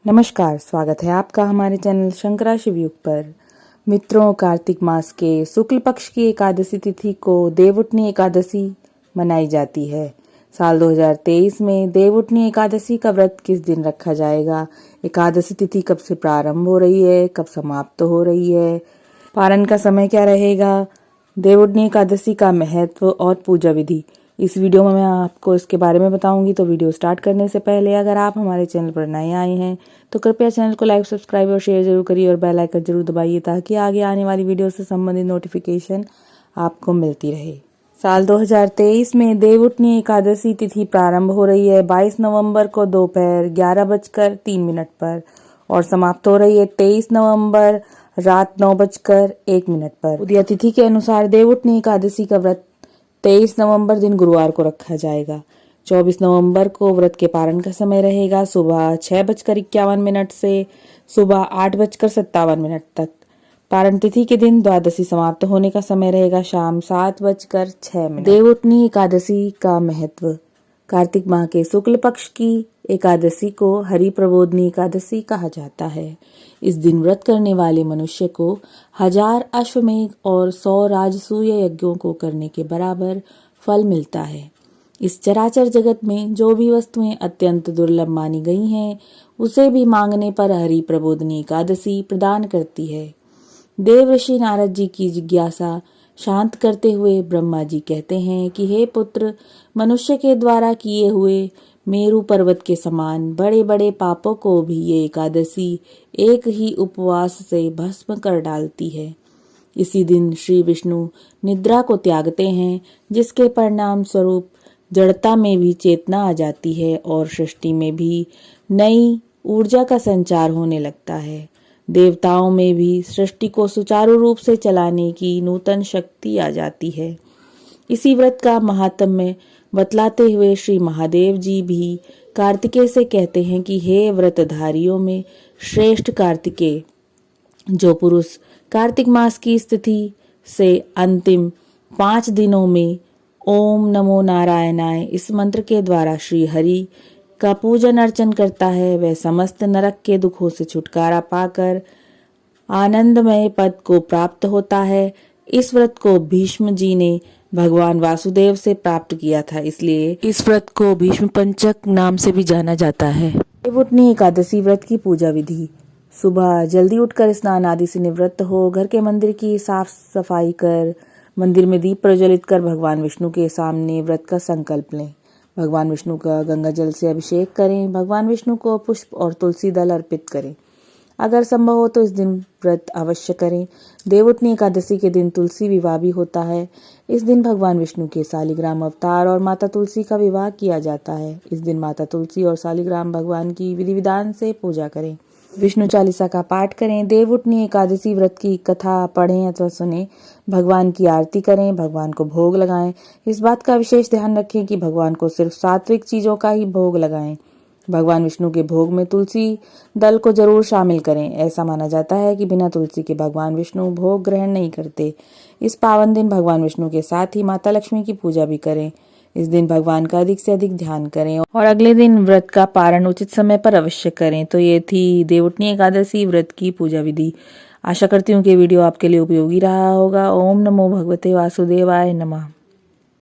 नमस्कार, स्वागत है आपका हमारे चैनल शंकरा शिवयुग पर। मित्रों, कार्तिक मास के शुक्ल पक्ष की एकादशी तिथि को देवउठनी एकादशी मनाई जाती है। साल 2023 में देवउठनी एकादशी का व्रत किस दिन रखा जाएगा, एकादशी तिथि कब से प्रारंभ हो रही है, कब समाप्त हो रही है, पारण का समय क्या रहेगा, देवउठनी एकादशी का महत्व और पूजा विधि, इस वीडियो में मैं आपको इसके बारे में बताऊंगी। तो वीडियो स्टार्ट करने से पहले अगर आप हमारे चैनल पर नए आए हैं तो कृपया चैनल को लाइक, सब्सक्राइब और शेयर जरूर करिए और बेल आइकन जरूर दबाइए ताकि आगे आने वाली वीडियो से संबंधित नोटिफिकेशन आपको मिलती रहे। साल 2023 में देवउठनी एकादशी तिथि प्रारंभ हो रही है 22 नवंबर को दोपहर 11:03 पर और समाप्त हो रही है 23 नवंबर रात 9:01 पर। उदया तिथि के अनुसार देवउठनी एकादशी का व्रत 23 नवंबर दिन गुरुवार को रखा जाएगा। 24 नवंबर को व्रत के पारण का समय रहेगा सुबह 6:51 से सुबह 8:57 तक। पारण तिथि के दिन द्वादशी समाप्त होने का समय रहेगा शाम 7:06। देवउठनी एकादशी का महत्व। कार्तिक माह के शुक्ल पक्ष की एकादशी को हरि प्रबोधनी एकादशी कहा जाता है। इस दिन व्रत करने वाले मनुष्य को 1000 अश्वमेध और 100 राजसूय यज्ञों को करने के बराबर फल मिलता है। इस चराचर जगत में जो भी वस्तुएं अत्यंत दुर्लभ मानी गई हैं, उसे भी मांगने पर हरि प्रबोधनी एकादशी प्रदान करती है। देव ऋषि नारद जी की जिज्ञासा शांत करते हुए ब्रह्मा जी कहते हैं कि हे पुत्र, मनुष्य के द्वारा किए हुए मेरु पर्वत के समान बड़े बड़े पापों को भी ये एकादशी एक ही उपवास से भस्म कर डालती है। इसी दिन श्री विष्णु निद्रा को त्यागते हैं, जिसके परिणाम स्वरूप जड़ता में भी चेतना आ जाती है और सृष्टि में भी नई ऊर्जा का संचार होने लगता है। देवताओं में भी सृष्टि को सुचारू रूप से चलाने की नूतन शक्ति आ जाती है। इसी व्रत का महात्म्य बतलाते हुए श्री महादेव जी भी कार्तिकेय से कहते हैं कि हे व्रतधारियों में श्रेष्ठ कार्तिकेय, जो पुरुष कार्तिक मास की स्थिति से अंतिम 5 दिनों में ओम नमो नारायणाय इस मंत्र के द्वारा श्री हरि का पूजन अर्चन करता है, वह समस्त नरक के दुखों से छुटकारा पाकर आनंदमय पद को प्राप्त होता है। इस व्रत को भीष्म जी ने भगवान वासुदेव से प्राप्त किया था, इसलिए इस व्रत को भीष्म पंचक नाम से भी जाना जाता है। देवउठनी एकादशी व्रत की पूजा विधि। सुबह जल्दी उठकर स्नान आदि से निवृत्त हो घर के मंदिर की साफ सफाई कर मंदिर में दीप प्रज्वलित कर भगवान विष्णु के सामने व्रत का संकल्प लें। भगवान विष्णु का गंगा जल से अभिषेक करें। भगवान विष्णु को पुष्प और तुलसी दल अर्पित करें। अगर संभव हो तो इस दिन व्रत अवश्य करें। देवउठनी एकादशी के दिन तुलसी विवाह भी होता है। इस दिन भगवान विष्णु के शालिग्राम अवतार और माता तुलसी का विवाह किया जाता है। इस दिन माता तुलसी और शालिग्राम भगवान की विधि विधान से पूजा करें। विष्णु चालीसा का पाठ करें। देवउठनी एकादशी व्रत की कथा पढ़ें अथवा सुने। भगवान की आरती करें। भगवान को भोग लगाएं। इस बात का विशेष ध्यान रखें कि भगवान को सिर्फ सात्विक चीजों का ही भोग लगाएं। भगवान विष्णु के भोग में तुलसी दल को जरूर शामिल करें। ऐसा माना जाता है कि बिना तुलसी के भगवान विष्णु भोग ग्रहण नहीं करते। इस पावन दिन भगवान विष्णु के साथ ही माता लक्ष्मी की पूजा भी करें। इस दिन भगवान का अधिक से अधिक ध्यान करें और अगले दिन व्रत का पारण उचित समय पर अवश्य करें। तो ये थी देवउठनी एकादशी व्रत की पूजा विधि। आशा करती हूँ कि वीडियो आपके लिए उपयोगी रहा होगा। ओम नमो भगवते वासुदेवाय नमः।